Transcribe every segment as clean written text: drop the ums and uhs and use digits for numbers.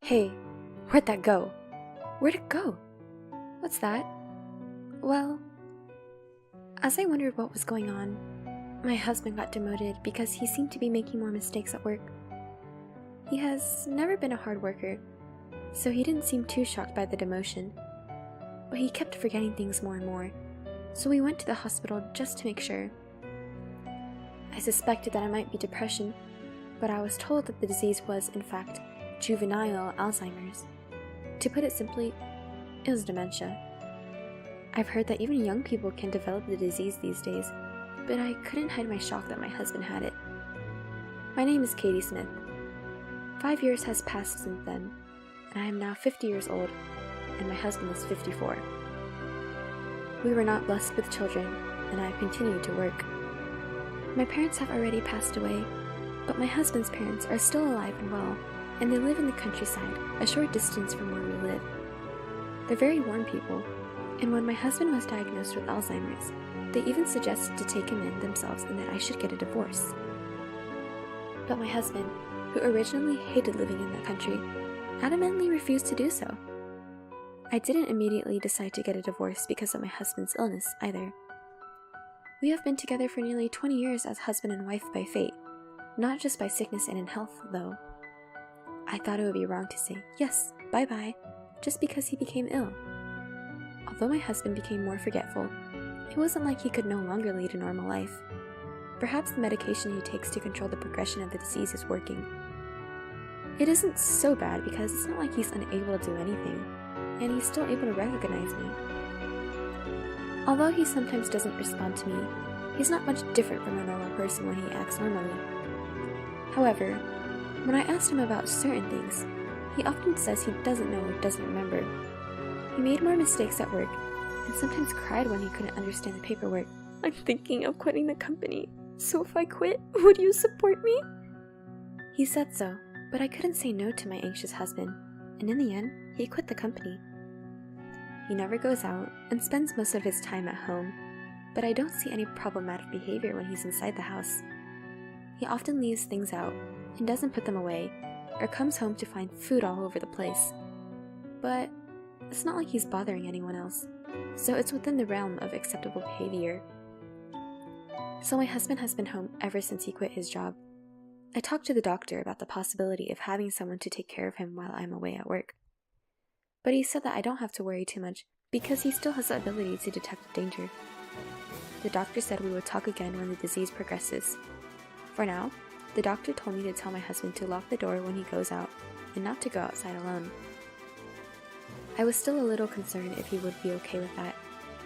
Hey, where'd that go? Where'd it go? What's that? Well, as I wondered what was going on, my husband got demoted because he seemed to be making more mistakes at work. He has never been a hard worker, so he didn't seem too shocked by the demotion. But he kept forgetting things more and more, so we went to the hospital just to make sure. I suspected that it might be depression, but I was told that the disease was, in fact, juvenile Alzheimer's. To put it simply, it was dementia. I've heard that even young people can develop the disease these days, but I couldn't hide my shock that my husband had it. My name is Katie Smith. 5 years has passed since then, and I am now 50 years old, and my husband is 54. We were not blessed with children, and I continued to work. My parents have already passed away, but my husband's parents are still alive and well, and they live in the countryside, a short distance from where we live. They're very warm people, and when my husband was diagnosed with Alzheimer's, they even suggested to take him in themselves and that I should get a divorce. But my husband, who originally hated living in the country, adamantly refused to do so. I didn't immediately decide to get a divorce because of my husband's illness either. We have been together for nearly 20 years as husband and wife by fate, not just by sickness and in health, though. I thought it would be wrong to say, yes, bye-bye, just because he became ill. Although my husband became more forgetful, it wasn't like he could no longer lead a normal life. Perhaps the medication he takes to control the progression of the disease is working. It isn't so bad because it's not like he's unable to do anything, and he's still able to recognize me. Although he sometimes doesn't respond to me, he's not much different from a normal person when he acts normally. However, when I asked him about certain things, he often says he doesn't know or doesn't remember. He made more mistakes at work, and sometimes cried when he couldn't understand the paperwork. I'm thinking of quitting the company, so if I quit, would you support me? He said so, but I couldn't say no to my anxious husband, and in the end, he quit the company. He never goes out and spends most of his time at home, but I don't see any problematic behavior when he's inside the house. He often leaves things out and doesn't put them away, or comes home to find food all over the place. But it's not like he's bothering anyone else, so it's within the realm of acceptable behavior. So my husband has been home ever since he quit his job. I talked to the doctor about the possibility of having someone to take care of him while I'm away at work. But he said that I don't have to worry too much because he still has the ability to detect danger. The doctor said we would talk again when the disease progresses. For now, the doctor told me to tell my husband to lock the door when he goes out and not to go outside alone. I was still a little concerned if he would be okay with that,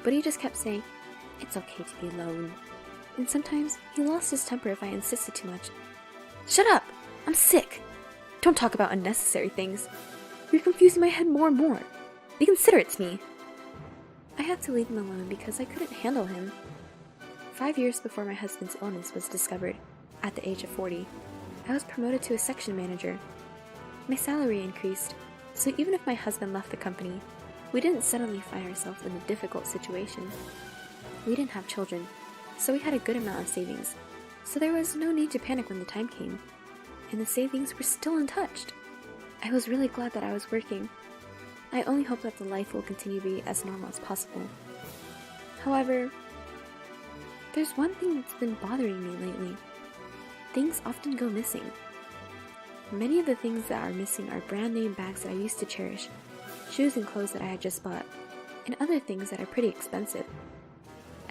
but he just kept saying, it's okay to be alone. And sometimes he lost his temper if I insisted too much. Shut up! I'm sick! Don't talk about unnecessary things. You're confusing my head more and more. Be considerate to me. I had to leave him alone because I couldn't handle him. 5 years before my husband's illness was discovered, at the age of 40, I was promoted to a section manager. My salary increased, so even if my husband left the company, we didn't suddenly find ourselves in a difficult situation. We didn't have children, so we had a good amount of savings, so there was no need to panic when the time came, and the savings were still untouched. I was really glad that I was working. I only hope that the life will continue to be as normal as possible. However, there's one thing that's been bothering me lately. Things often go missing. Many of the things that are missing are brand name bags that I used to cherish, shoes and clothes that I had just bought, and other things that are pretty expensive.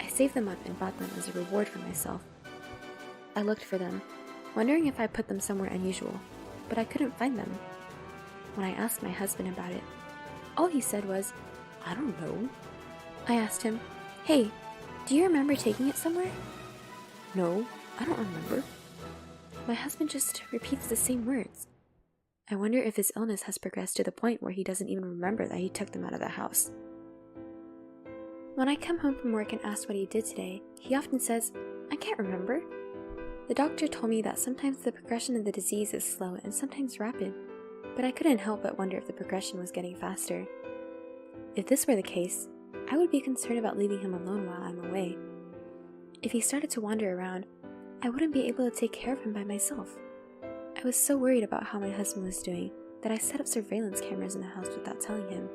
I saved them up and bought them as a reward for myself. I looked for them, wondering if I put them somewhere unusual, but I couldn't find them. When I asked my husband about it, all he said was, I don't know. I asked him, hey, do you remember taking it somewhere? No, I don't remember. My husband just repeats the same words. I wonder if his illness has progressed to the point where he doesn't even remember that he took them out of the house. When I come home from work and ask what he did today, he often says, I can't remember. The doctor told me that sometimes the progression of the disease is slow and sometimes rapid, but I couldn't help but wonder if the progression was getting faster. If this were the case, I would be concerned about leaving him alone while I'm away. If he started to wander around, I wouldn't be able to take care of him by myself. I was so worried about how my husband was doing, that I set up surveillance cameras in the house without telling him.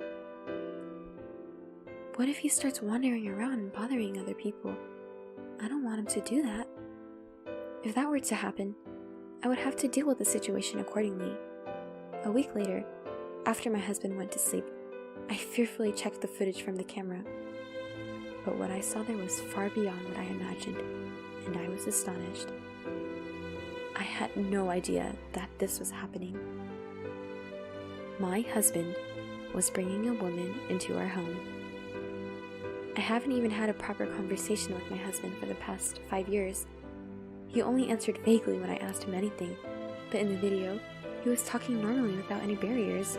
What if he starts wandering around and bothering other people? I don't want him to do that. If that were to happen, I would have to deal with the situation accordingly. A week later, after my husband went to sleep, I fearfully checked the footage from the camera. But what I saw there was far beyond what I imagined, and I was astonished. I had no idea that this was happening. My husband was bringing a woman into our home. I haven't even had a proper conversation with my husband for the past 5 years. He only answered vaguely when I asked him anything, but in the video, he was talking normally without any barriers.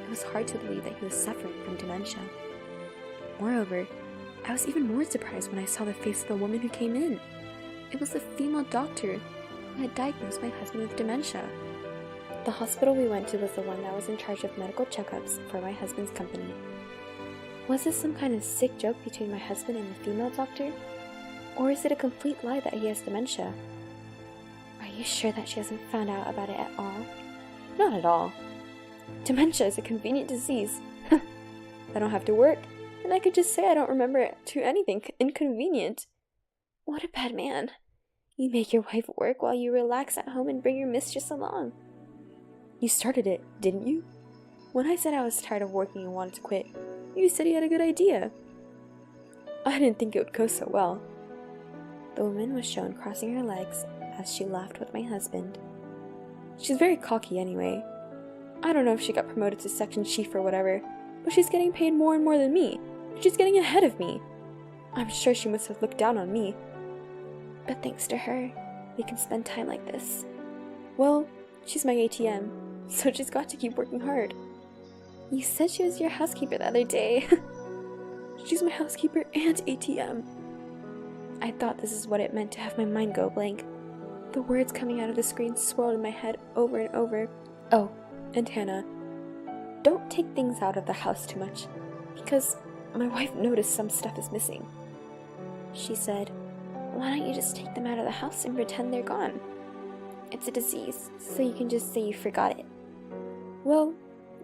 It was hard to believe that he was suffering from dementia. Moreover, I was even more surprised when I saw the face of the woman who came in. It was the female doctor who had diagnosed my husband with dementia. The hospital we went to was the one that was in charge of medical checkups for my husband's company. Was this some kind of sick joke between my husband and the female doctor? Or is it a complete lie that he has dementia? Are you sure that she hasn't found out about it at all? Not at all. Dementia is a convenient disease. I don't have to work, and I could just say I don't remember it to anything inconvenient. What a bad man. You make your wife work while you relax at home and bring your mistress along. You started it, didn't you? When I said I was tired of working and wanted to quit, you said you had a good idea. I didn't think it would go so well. The woman was shown crossing her legs as she laughed with my husband. She's very cocky anyway. I don't know if she got promoted to section chief or whatever, but she's getting paid more and more than me, and she's getting ahead of me. I'm sure she must have looked down on me. But thanks to her, we can spend time like this. Well, she's my ATM, so she's got to keep working hard. You said she was your housekeeper the other day. She's my housekeeper and ATM. I thought this is what it meant to have my mind go blank. The words coming out of the screen swirled in my head over and over. Oh, and Hannah, don't take things out of the house too much, because my wife noticed some stuff is missing. She said, why don't you just take them out of the house and pretend they're gone? It's a disease, so you can just say you forgot it. Well,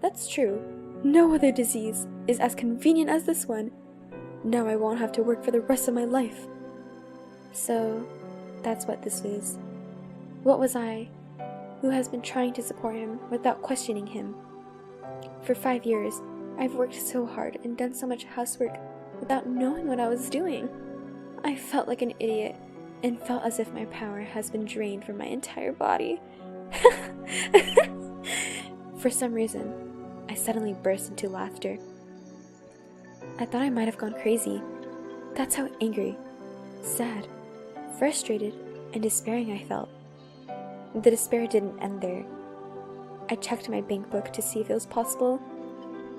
that's true. No other disease is as convenient as this one. Now I won't have to work for the rest of my life. So, that's what this is. What was I, who has been trying to support him without questioning him? For 5 years, I've worked so hard and done so much housework without knowing what I was doing. I felt like an idiot and felt as if my power has been drained from my entire body. For some reason, I suddenly burst into laughter. I thought I might have gone crazy. That's how angry, sad, frustrated, and despairing I felt. The despair didn't end there. I checked my bank book to see if it was possible,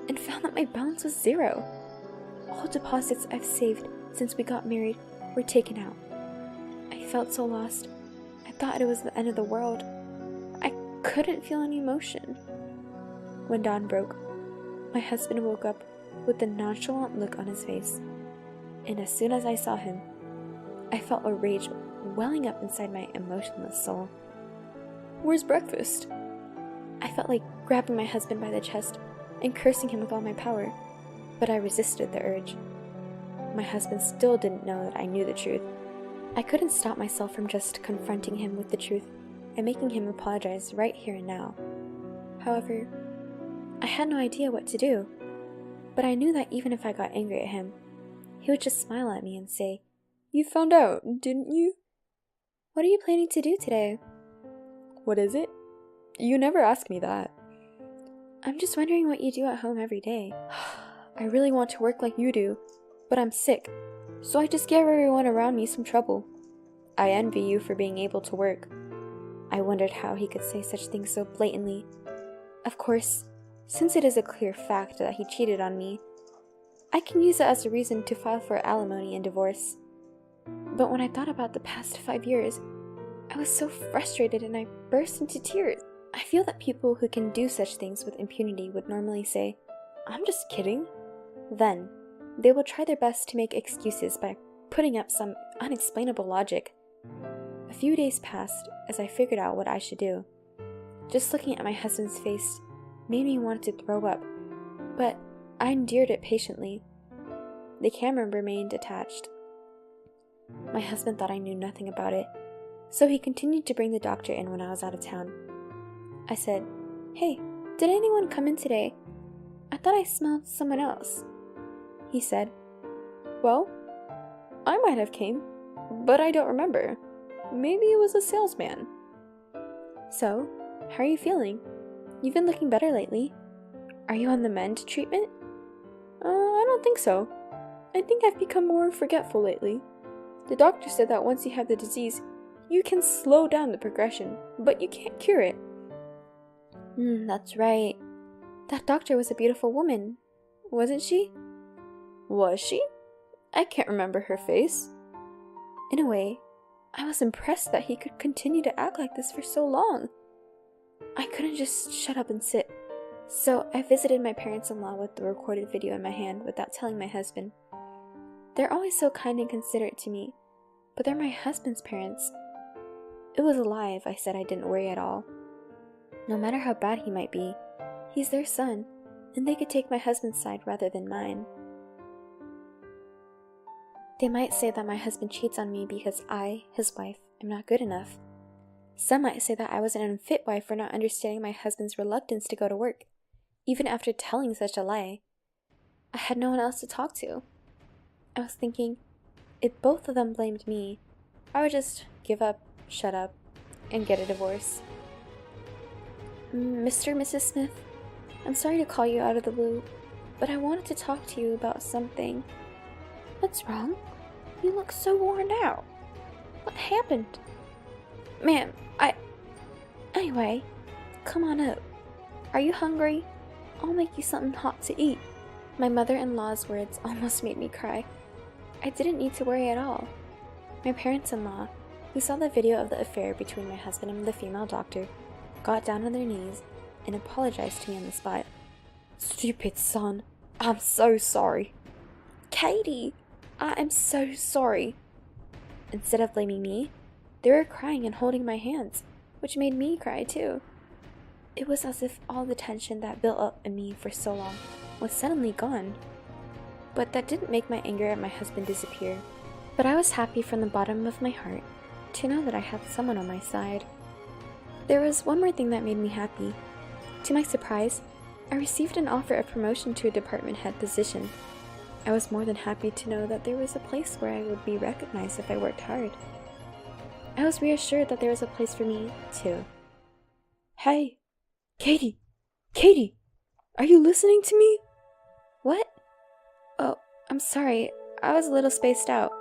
and found that my balance was 0. All deposits I've saved since we got married were taken out. I felt so lost. I thought it was the end of the world. I couldn't feel any emotion. When dawn broke, my husband woke up with a nonchalant look on his face, and as soon as I saw him, I felt a rage welling up inside my emotionless soul. Where's breakfast? I felt like grabbing my husband by the chest and cursing him with all my power, but I resisted the urge. My husband still didn't know that I knew the truth. I couldn't stop myself from just confronting him with the truth and making him apologize right here and now. However, I had no idea what to do, but I knew that even if I got angry at him, he would just smile at me and say, "You found out, didn't you? What are you planning to do today?" "What is it? You never ask me that." "I'm just wondering what you do at home every day." "I really want to work like you do, but I'm sick, so I just give everyone around me some trouble." "I envy you for being able to work." I wondered how he could say such things so blatantly. Of course, since it is a clear fact that he cheated on me, I can use it as a reason to file for alimony and divorce. But when I thought about the past 5 years, I was so frustrated and I burst into tears. I feel that people who can do such things with impunity would normally say, "I'm just kidding." Then, they will try their best to make excuses by putting up some unexplainable logic. A few days passed as I figured out what I should do. Just looking at my husband's face made me want to throw up, but I endured it patiently. The camera remained attached. My husband thought I knew nothing about it, so he continued to bring the doctor in when I was out of town. I said, "Hey, did anyone come in today? I thought I smelled someone else." He said, "Well, I might have came, but I don't remember. Maybe it was a salesman." "So, how are you feeling? You've been looking better lately. Are you on the mend treatment?" I don't think so. I think I've become more forgetful lately. The doctor said that once you have the disease, you can slow down the progression, but you can't cure it." That's right. That doctor was a beautiful woman, wasn't she?" "Was she? I can't remember her face." In a way, I was impressed that he could continue to act like this for so long. I couldn't just shut up and sit, so I visited my parents-in-law with the recorded video in my hand without telling my husband. They're always so kind and considerate to me, but they're my husband's parents. It was a lie if I said I didn't worry at all. No matter how bad he might be, he's their son, and they could take my husband's side rather than mine. They might say that my husband cheats on me because I, his wife, am not good enough. Some might say that I was an unfit wife for not understanding my husband's reluctance to go to work, even after telling such a lie. I had no one else to talk to. I was thinking, if both of them blamed me, I would just give up, shut up, and get a divorce. "Mr. and Mrs. Smith, I'm sorry to call you out of the blue, but I wanted to talk to you about something." "What's wrong? You look so worn out. What happened?" "Ma'am, Anyway, come on up. Are you hungry? I'll make you something hot to eat." My mother-in-law's words almost made me cry. I didn't need to worry at all. My parents-in-law, who saw the video of the affair between my husband and the female doctor, got down on their knees and apologized to me on the spot. "Stupid son, I'm so sorry." "Katie, I am so sorry." Instead of blaming me, they were crying and holding my hands, which made me cry too. It was as if all the tension that built up in me for so long was suddenly gone. But that didn't make my anger at my husband disappear. But I was happy from the bottom of my heart to know that I had someone on my side. There was one more thing that made me happy. To my surprise, I received an offer of promotion to a department head position. I was more than happy to know that there was a place where I would be recognized if I worked hard. I was reassured that there was a place for me, too. "Hey, Katie! Katie! Are you listening to me?" "What? Oh, I'm sorry. I was a little spaced out.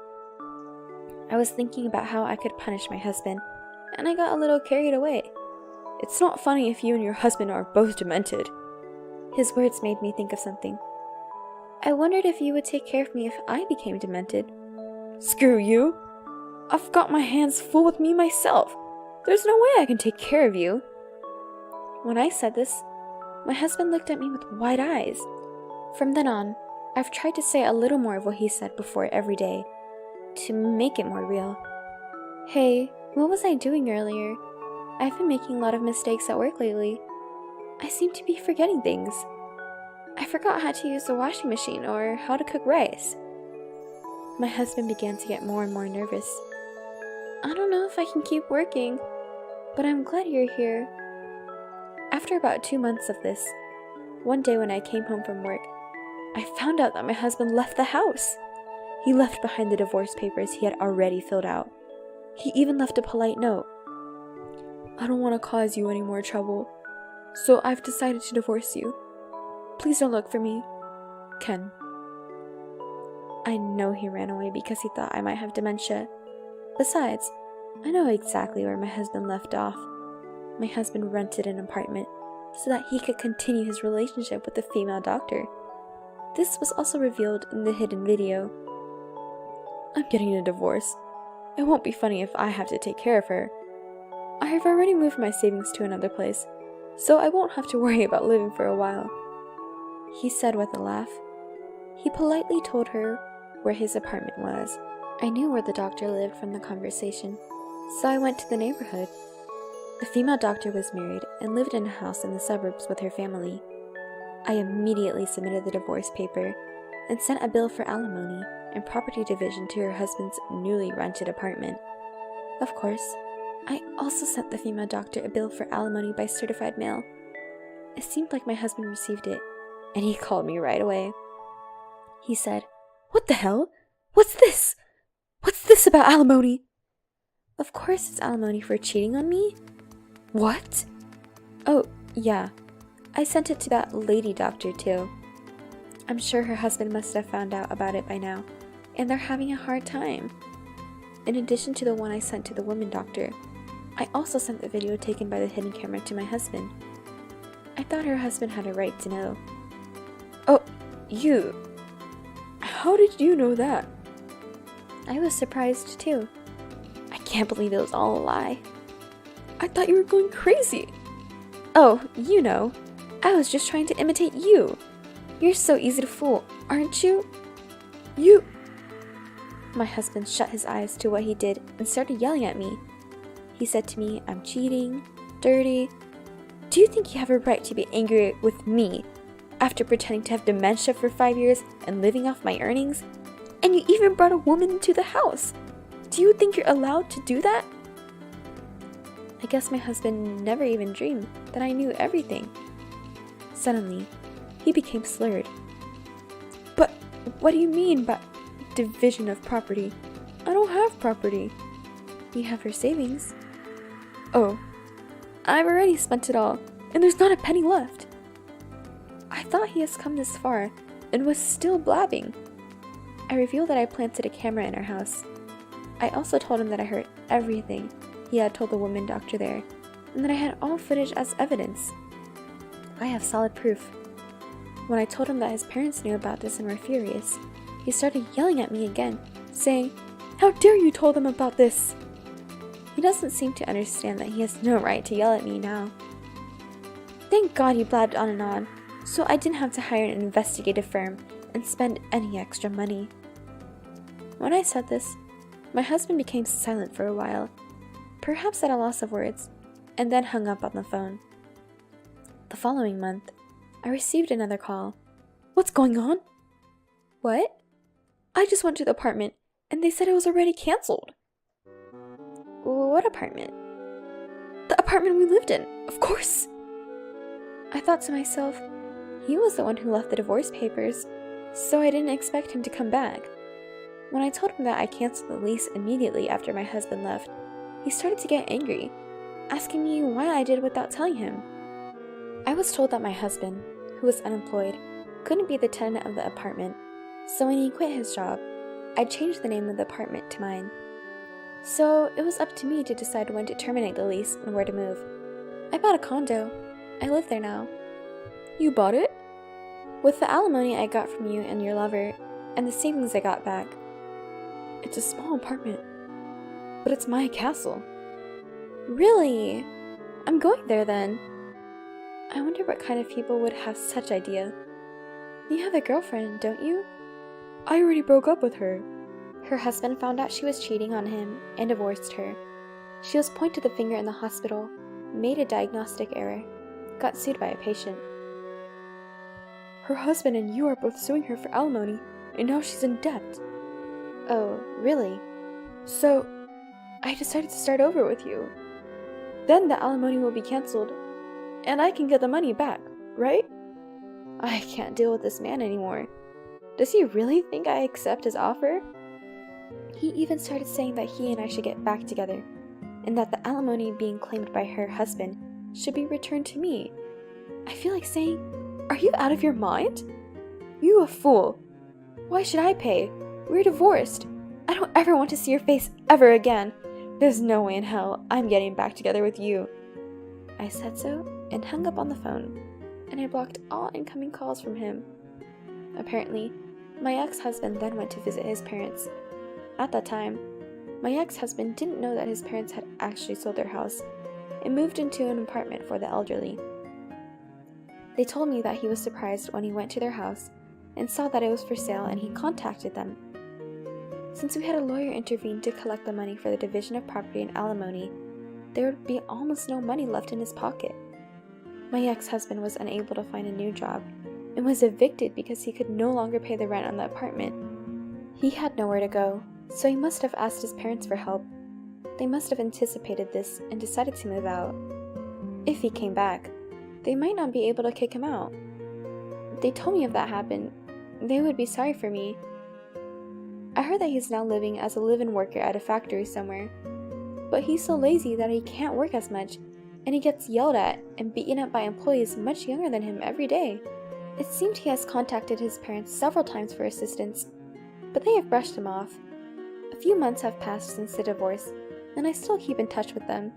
I was thinking about how I could punish my husband, and I got a little carried away." "It's not funny if you and your husband are both demented." His words made me think of something. "I wondered if you would take care of me if I became demented." "Screw you! I've got my hands full with me myself. There's no way I can take care of you." When I said this, my husband looked at me with wide eyes. From then on, I've tried to say a little more of what he said before every day, to make it more real. "Hey, what was I doing earlier? I've been making a lot of mistakes at work lately. I seem to be forgetting things. I forgot how to use the washing machine or how to cook rice." My husband began to get more and more nervous. "I don't know if I can keep working, but I'm glad you're here." After about 2 months of this, one day when I came home from work, I found out that my husband left the house. He left behind the divorce papers he had already filled out. He even left a polite note. "I don't want to cause you any more trouble, so I've decided to divorce you. Please don't look for me. Ken." I know he ran away because he thought I might have dementia. Besides, I know exactly where my husband left off. My husband rented an apartment so that he could continue his relationship with the female doctor. This was also revealed in the hidden video. "I'm getting a divorce. It won't be funny if I have to take care of her. I have already moved my savings to another place, so I won't have to worry about living for a while," he said with a laugh. He politely told her where his apartment was. I knew where the doctor lived from the conversation, so I went to the neighborhood. The female doctor was married and lived in a house in the suburbs with her family. I immediately submitted the divorce paper and sent a bill for alimony and property division to her husband's newly rented apartment. Of course, I also sent the female doctor a bill for alimony by certified mail. It seemed like my husband received it, and he called me right away. He said, "What the hell? What's this? What's this about alimony?" "Of course it's alimony for cheating on me." "What?" "Oh, yeah. I sent it to that lady doctor too. I'm sure her husband must have found out about it by now, and they're having a hard time." In addition to the one I sent to the woman doctor, I also sent the video taken by the hidden camera to my husband. I thought her husband had a right to know. "Oh, you... How did you know that?" I was surprised too. I can't believe it was all a lie. "I thought you were going crazy." "Oh, you know. I was just trying to imitate you. You're so easy to fool, aren't you?" "You..." My husband shut his eyes to what he did and started yelling at me. He said to me, "I'm cheating, dirty. Do you think you have a right to be angry with me after pretending to have dementia for 5 years and living off my earnings? And you even brought a woman into the house. Do you think you're allowed to do that?" I guess my husband never even dreamed that I knew everything. Suddenly, he became slurred. "But what do you mean by division of property? I don't have property." "You have your savings." "Oh, I've already spent it all, and there's not a penny left." I thought he has come this far and was still blabbing. I revealed that I planted a camera in our house. I also told him that I heard everything he had told the woman doctor there, and that I had all footage as evidence. I have solid proof. When I told him that his parents knew about this and were furious, he started yelling at me again, saying, "How dare you tell them about this?" He doesn't seem to understand that he has no right to yell at me now. Thank God he blabbed on, so I didn't have to hire an investigative firm and spend any extra money. When I said this, my husband became silent for a while, perhaps at a loss of words, and then hung up on the phone. The following month, I received another call. "What's going on?" "What?" "I just went to the apartment, and they said it was already canceled." "What apartment?" "The apartment we lived in, of course." I thought to myself, he was the one who left the divorce papers, so I didn't expect him to come back. When I told him that I canceled the lease immediately after my husband left, he started to get angry, asking me why I did without telling him. I was told that my husband, who was unemployed, couldn't be the tenant of the apartment, so when he quit his job, I changed the name of the apartment to mine. So it was up to me to decide when to terminate the lease and where to move. I bought a condo. I live there now. "You bought it?" "With the alimony I got from you and your lover, and the savings I got back." "It's a small apartment, but it's my castle." "Really? I'm going there then." I wonder what kind of people would have such idea. You have a girlfriend, don't you? "I already broke up with her." Her husband found out she was cheating on him and divorced her. She was pointed the finger in the hospital, made a diagnostic error, got sued by a patient. "Her husband and you are both suing her for alimony, and now she's in debt." "Oh, really?" "So, I decided to start over with you. Then the alimony will be cancelled, and I can get the money back, right?" I can't deal with this man anymore. Does he really think I accept his offer? He even started saying that he and I should get back together, and that the alimony being claimed by her husband should be returned to me. I feel like saying, "Are you out of your mind? You a fool. Why should I pay? We're divorced. I don't ever want to see your face ever again. There's no way in hell I'm getting back together with you." I said so and hung up on the phone, and I blocked all incoming calls from him. Apparently, my ex-husband then went to visit his parents. At that time, my ex-husband didn't know that his parents had actually sold their house and moved into an apartment for the elderly. They told me that he was surprised when he went to their house and saw that it was for sale, and he contacted them. Since we had a lawyer intervene to collect the money for the division of property and alimony, there would be almost no money left in his pocket. My ex-husband was unable to find a new job and was evicted because he could no longer pay the rent on the apartment. He had nowhere to go, so he must have asked his parents for help. They must have anticipated this and decided to move out. If he came back, they might not be able to kick him out. They told me if that happened, they would be sorry for me. I heard that he's now living as a live-in worker at a factory somewhere, but he's so lazy that he can't work as much, and he gets yelled at and beaten up by employees much younger than him every day. It seemed he has contacted his parents several times for assistance, but they have brushed him off. A few months have passed since the divorce, and I still keep in touch with them.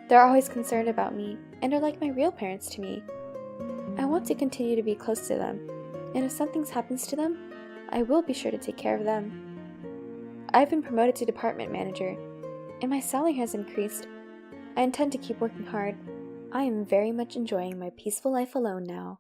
They're always concerned about me, and are like my real parents to me. I want to continue to be close to them, and if something happens to them, I will be sure to take care of them. I've been promoted to department manager, and my salary has increased. I intend to keep working hard. I am very much enjoying my peaceful life alone now.